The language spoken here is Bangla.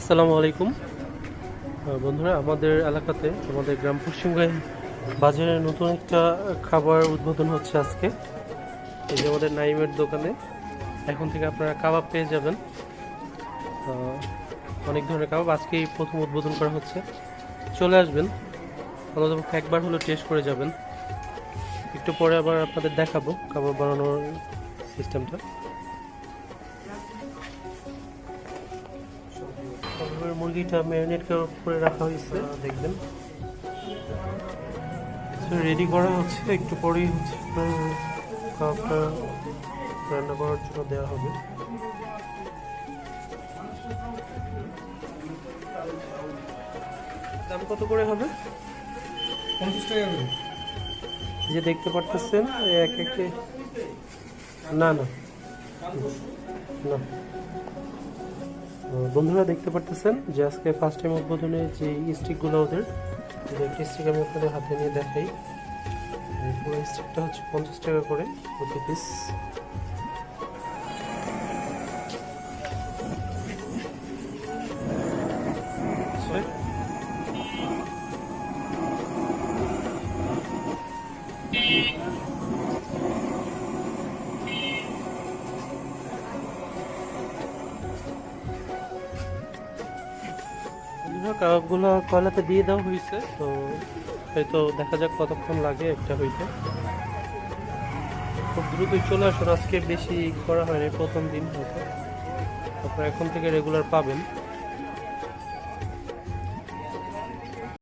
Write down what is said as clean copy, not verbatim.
আসসালামু আলাইকুম বন্ধুরা, আমাদের এলাকাতে আমাদের গ্রাম পশ্চিমগাঁও বাজারে নতুন একটা খাবার উদ্বোধন হচ্ছে আজকে। এই যে আমাদের নাইমের দোকানে এখন থেকে আপনারা কাবাব পেয়ে যাবেন। অনেক ধরনের কাবাব আজকেই প্রথম উদ্বোধন করা হচ্ছে। চলে আসবেন, অন্ততপক্ষে একবার হলো টেস্ট করে যাবেন। একটু পরে আবার আপনাদের দেখাবো কাবাব বানানোর সিস্টেমটা। মুরগিটা ম্যারিনেট করে রাখা হয়েছে, দেখবেন রেডি করা হচ্ছে। একটু পরেই হচ্ছে কাবাবটা রান্না করার জন্য দেওয়া হবে। দাম কত করে হবে? 50 টাকা করে। যে দেখতে পারতেছেন এক একে না না না বন্ধুরা দেখতে পারতেছেন যে আজকে ফার্স্ট টাইম উদ্বোধনে যে স্টিকগুলো ওদের, একটি স্টিক আমি আপনাদের হাতে নিয়ে দেখাই। পুরো স্টিকটা হচ্ছে 50 টাকা করে প্রতি পিস। কাবাবগুলো কয়লাতে দিয়ে দেওয়া হয়েছে, তো হয়তো দেখা যাক কতক্ষণ লাগে একটা হইতে। খুব দ্রুতই চলে আসুন, আজকে বেশি করা হয়নি, প্রথম দিন হয়তো আপনারা এখন থেকে রেগুলার পাবেন।